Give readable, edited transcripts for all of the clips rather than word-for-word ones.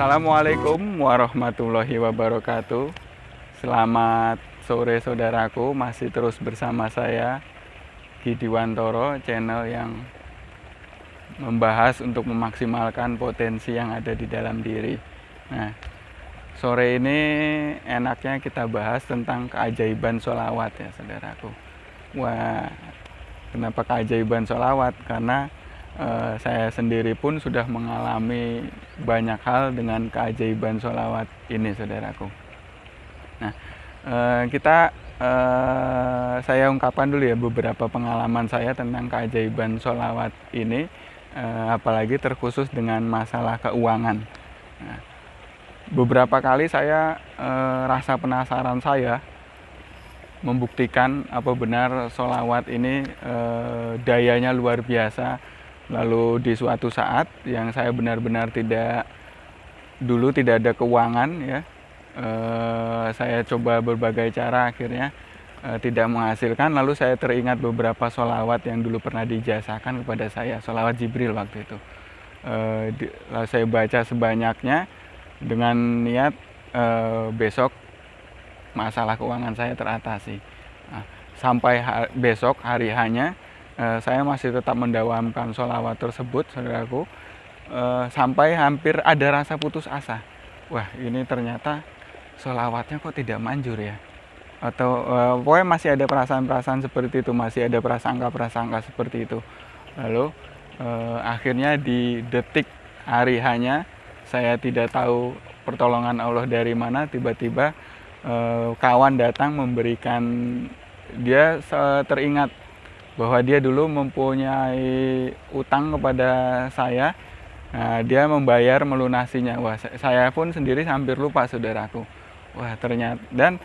Assalamualaikum warahmatullahi wabarakatuh. Selamat sore saudaraku, masih terus bersama saya Gidi Wantoro, channel yang membahas untuk memaksimalkan potensi yang ada di dalam diri. Nah, sore ini enaknya kita bahas tentang keajaiban sholawat ya saudaraku. Wah, kenapa keajaiban sholawat? Karena saya sendiri pun sudah mengalami banyak hal dengan keajaiban sholawat ini saudaraku. Nah, saya ungkapkan dulu ya beberapa pengalaman saya tentang keajaiban sholawat ini, apalagi terkhusus dengan masalah keuangan. Nah, beberapa kali saya rasa penasaran saya membuktikan apa benar sholawat ini dayanya luar biasa. Lalu di suatu saat yang saya benar-benar tidak ada keuangan ya, saya coba berbagai cara, akhirnya tidak menghasilkan. Lalu saya teringat beberapa sholawat yang dulu pernah dijasakan kepada saya, sholawat Jibril waktu itu. Lalu saya baca sebanyaknya dengan niat besok masalah keuangan saya teratasi. Nah, sampai besok hari hanya saya masih tetap mendawamkan sholawat tersebut saudaraku, sampai hampir ada rasa putus asa. Wah, ini ternyata sholawatnya kok tidak manjur ya, atau pokoknya masih ada perasaan-perasaan seperti itu, masih ada prasangka-prasangka seperti itu. Lalu akhirnya di detik hari hanya, saya tidak tahu pertolongan Allah dari mana, tiba-tiba kawan datang memberikan, dia teringat bahwa dia dulu mempunyai utang kepada saya. Nah, dia membayar melunasinya. Wah, saya pun sendiri hampir lupa saudaraku. Wah, ternyata, dan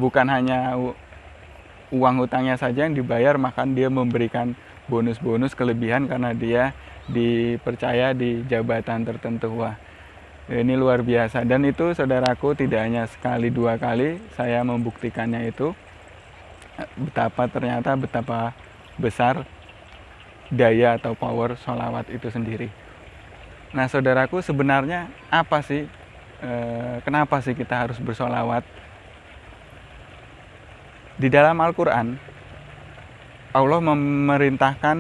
bukan hanya uang hutangnya saja yang dibayar, bahkan dia memberikan bonus-bonus kelebihan karena dia dipercaya di jabatan tertentu. Wah, ini luar biasa. Dan itu saudaraku tidak hanya sekali dua kali saya membuktikannya itu, betapa besar daya atau power sholawat itu sendiri. Nah saudaraku, sebenarnya apa sih, kenapa sih kita harus bersholawat? Di dalam Al-Quran, Allah memerintahkan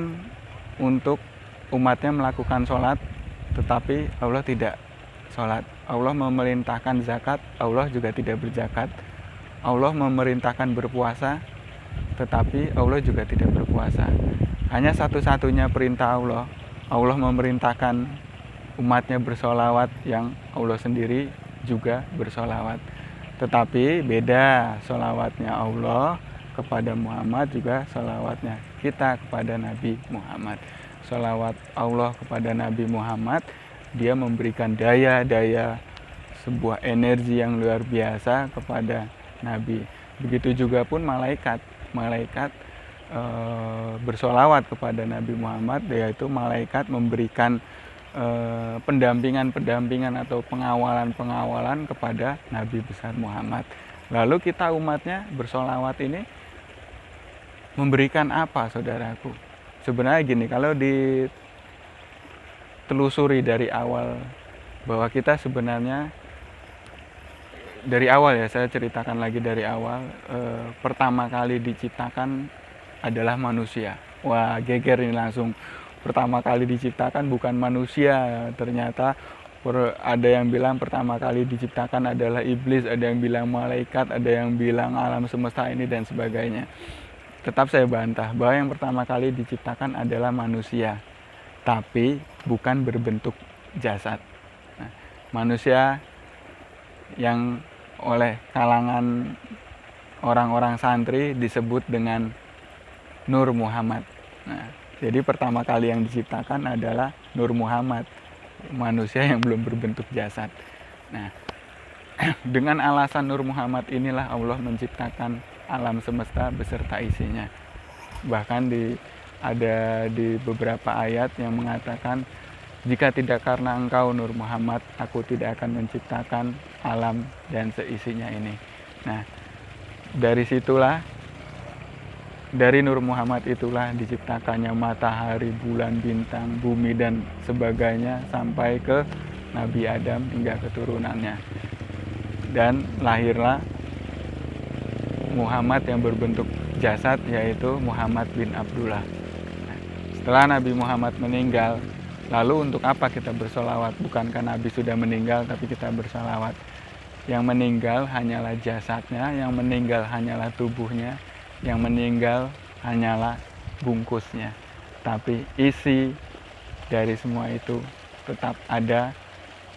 untuk umatnya melakukan sholat, tetapi Allah tidak sholat. Allah memerintahkan zakat, Allah juga tidak berzakat. Allah memerintahkan berpuasa, tetapi Allah juga tidak berpuasa. Hanya satu-satunya perintah Allah, Allah memerintahkan umatnya bersholawat, yang Allah sendiri juga bersholawat. Tetapi beda sholawatnya Allah kepada Muhammad, juga sholawatnya kita kepada Nabi Muhammad. Sholawat Allah kepada Nabi Muhammad, dia memberikan daya sebuah energi yang luar biasa kepada Nabi. Begitu juga pun malaikat bersholawat kepada Nabi Muhammad, yaitu malaikat memberikan pendampingan atau pengawalan kepada Nabi besar Muhammad. Lalu kita umatnya bersholawat ini memberikan apa saudaraku? Sebenarnya gini, kalau ditelusuri dari awal, bahwa kita sebenarnya dari awal ya, saya ceritakan lagi dari awal, pertama kali diciptakan adalah manusia. Wah, geger ini langsung. Pertama kali diciptakan bukan manusia, ternyata ada yang bilang pertama kali diciptakan adalah iblis, ada yang bilang malaikat, ada yang bilang alam semesta ini dan sebagainya. Tetap saya bantah bahwa yang pertama kali diciptakan adalah manusia, tapi bukan berbentuk jasad. Nah, manusia yang oleh kalangan orang-orang santri disebut dengan Nur Muhammad. Nah, jadi pertama kali yang diciptakan adalah Nur Muhammad, manusia yang belum berbentuk jasad. Nah, dengan alasan Nur Muhammad inilah Allah menciptakan alam semesta beserta isinya. Bahkan ada di beberapa ayat yang mengatakan, jika tidak karena engkau Nur Muhammad, aku tidak akan menciptakan alam dan seisinya ini. Nah, dari situlah, dari Nur Muhammad itulah diciptakannya matahari, bulan, bintang, bumi dan sebagainya, sampai ke Nabi Adam hingga keturunannya. Dan lahirlah Muhammad yang berbentuk jasad, yaitu Muhammad bin Abdullah. Setelah Nabi Muhammad meninggal, lalu untuk apa kita bersolawat? Bukankah Nabi sudah meninggal, tapi kita bersolawat. Yang meninggal hanyalah jasadnya, yang meninggal hanyalah tubuhnya, yang meninggal hanyalah bungkusnya. Tapi isi dari semua itu tetap ada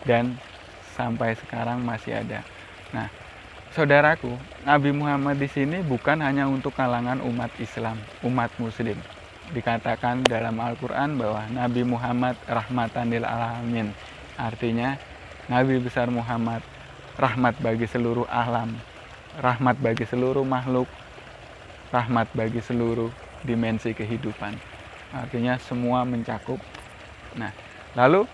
dan sampai sekarang masih ada. Nah, saudaraku, Nabi Muhammad di sini bukan hanya untuk kalangan umat Islam, umat Muslim. Dikatakan dalam Al-Quran bahwa Nabi Muhammad rahmatan lil alamin. Artinya, Nabi besar Muhammad rahmat bagi seluruh alam, rahmat bagi seluruh makhluk, rahmat bagi seluruh dimensi kehidupan. Artinya semua mencakup. Nah, lalu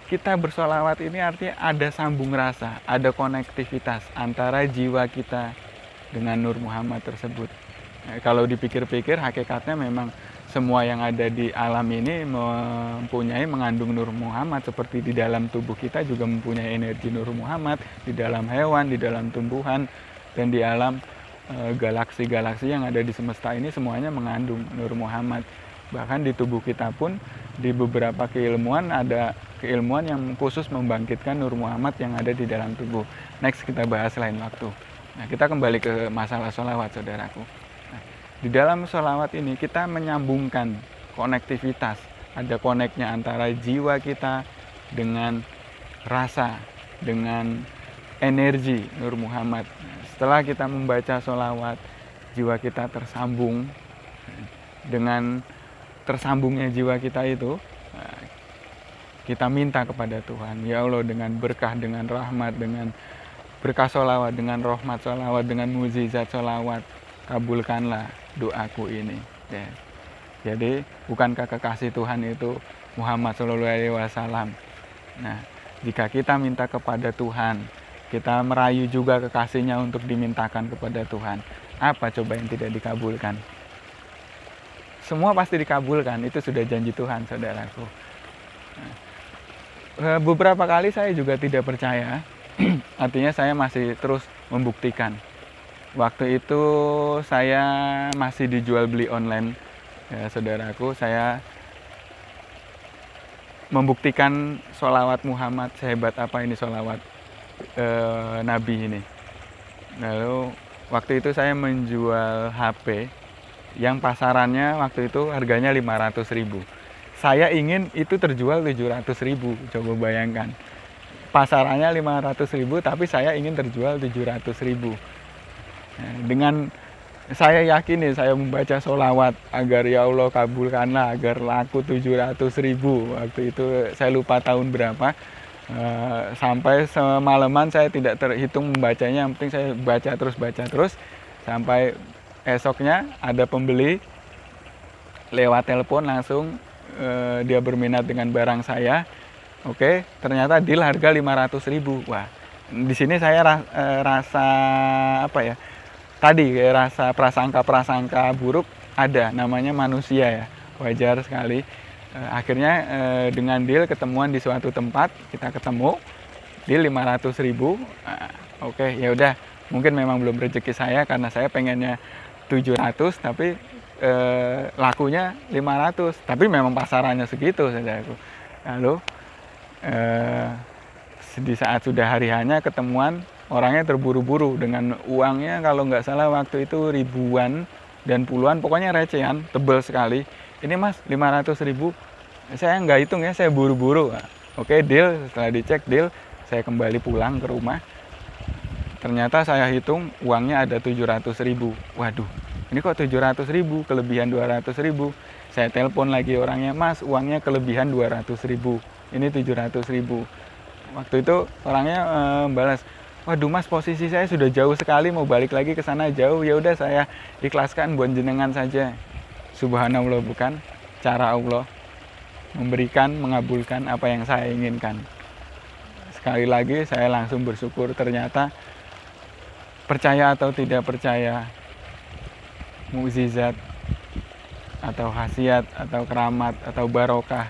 kita bersolawat ini artinya ada sambung rasa, ada konektivitas antara jiwa kita dengan Nur Muhammad tersebut. Kalau dipikir-pikir, hakikatnya memang semua yang ada di alam ini mengandung Nur Muhammad. Seperti di dalam tubuh kita juga mempunyai energi Nur Muhammad, di dalam hewan, di dalam tumbuhan, dan di alam galaksi-galaksi yang ada di semesta ini semuanya mengandung Nur Muhammad. Bahkan di tubuh kita pun, di beberapa keilmuan ada keilmuan yang khusus membangkitkan Nur Muhammad yang ada di dalam tubuh. Next kita bahas lain waktu. Nah, kita kembali ke masalah sholawat, saudaraku. Nah, di dalam sholawat ini kita menyambungkan konektivitas. Ada koneknya antara jiwa kita dengan rasa, dengan energi Nur Muhammad. Nah, setelah kita membaca sholawat, jiwa kita tersambung. Dengan tersambungnya jiwa kita itu, kita minta kepada Tuhan, ya Allah, dengan berkah, dengan rahmat, dengan berkah sholawat, dengan rahmat sholawat, dengan mukjizat sholawat, kabulkanlah doaku ini. Ya. Jadi bukankah kekasih Tuhan itu Muhammad SAW? Nah, jika kita minta kepada Tuhan, kita merayu juga kekasihnya untuk dimintakan kepada Tuhan, apa coba yang tidak dikabulkan? Semua pasti dikabulkan, itu sudah janji Tuhan, saudaraku. Beberapa kali saya juga tidak percaya, artinya saya masih terus membuktikan. Waktu itu saya masih dijual beli online, ya, saudaraku. Saya membuktikan sholawat Muhammad, sehebat apa ini sholawat Nabi ini. Lalu waktu itu saya menjual HP yang pasarannya waktu itu harganya 500.000. Saya ingin itu terjual 700.000. Coba bayangkan. Pasarannya 500.000 tapi saya ingin terjual 700.000. Nah, dengan saya yakin nih, saya membaca sholawat agar ya Allah kabulkanlah, agar laku 700.000. Waktu itu saya lupa tahun berapa. Sampai semalaman saya tidak terhitung membacanya, yang penting saya baca terus sampai esoknya ada pembeli lewat telepon langsung, dia berminat dengan barang saya. Oke, ternyata deal harga 500.000. Wah, di sini saya rasa apa ya? Tadi kayak rasa prasangka buruk ada, namanya manusia ya. Wajar sekali. Akhirnya dengan deal ketemuan di suatu tempat, kita ketemu deal 500.000. Oke, ya udah, mungkin memang belum rezeki saya karena saya pengennya 700 tapi lakunya 500, tapi memang pasarannya segitu, saudaraku. Lalu di saat sudah hari hanya ketemuan, orangnya terburu-buru dengan uangnya kalau nggak salah waktu itu ribuan dan puluhan, pokoknya recehan, tebal sekali. Ini mas 500.000, saya nggak hitung ya, saya buru-buru. Oke, deal. Setelah dicek deal, saya kembali pulang ke rumah. Ternyata saya hitung uangnya ada 700.000. Waduh, ini kok 700.000, kelebihan 200.000. Saya telepon lagi orangnya, mas uangnya kelebihan 200.000, ini 700.000. Waktu itu orangnya balas, waduh mas, posisi saya sudah jauh sekali, mau balik lagi ke sana jauh. Ya udah, saya ikhlaskan buat jenengan saja. Subhanallah, bukan cara Allah memberikan, mengabulkan apa yang saya inginkan. Sekali lagi saya langsung bersyukur. Ternyata percaya atau tidak percaya, mukjizat atau khasiat atau keramat atau barokah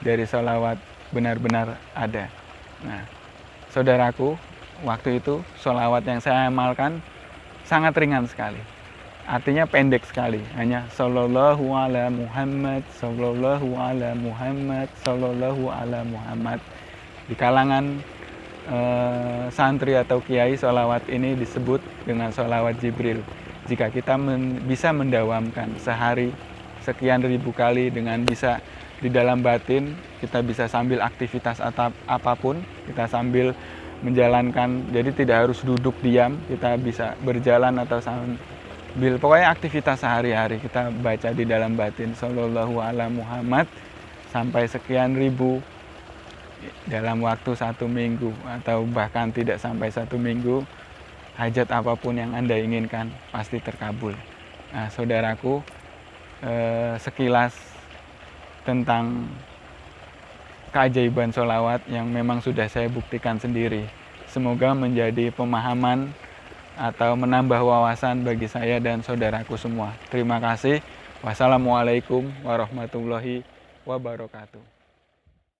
dari sholawat benar-benar ada. Nah, saudaraku, waktu itu sholawat yang saya amalkan sangat ringan sekali. Artinya pendek sekali, hanya sallallahu ala Muhammad, sallallahu ala Muhammad, sallallahu ala Muhammad. Di kalangan santri atau kiai, sholawat ini disebut dengan sholawat Jibril. Jika kita bisa mendawamkan sehari sekian ribu kali dengan bisa di dalam batin, kita bisa sambil aktivitas apapun, kita sambil menjalankan, jadi tidak harus duduk diam, kita bisa berjalan atau sambil, pokoknya aktivitas sehari-hari kita baca di dalam batin sallallahu ala Muhammad sampai sekian ribu dalam waktu 1 minggu atau bahkan tidak sampai 1 minggu, hajat apapun yang Anda inginkan pasti terkabul. Nah, saudaraku, sekilas tentang keajaiban sholawat yang memang sudah saya buktikan sendiri. Semoga menjadi pemahaman atau menambah wawasan bagi saya dan saudaraku semua. Terima kasih. Wassalamualaikum warahmatullahi wabarakatuh.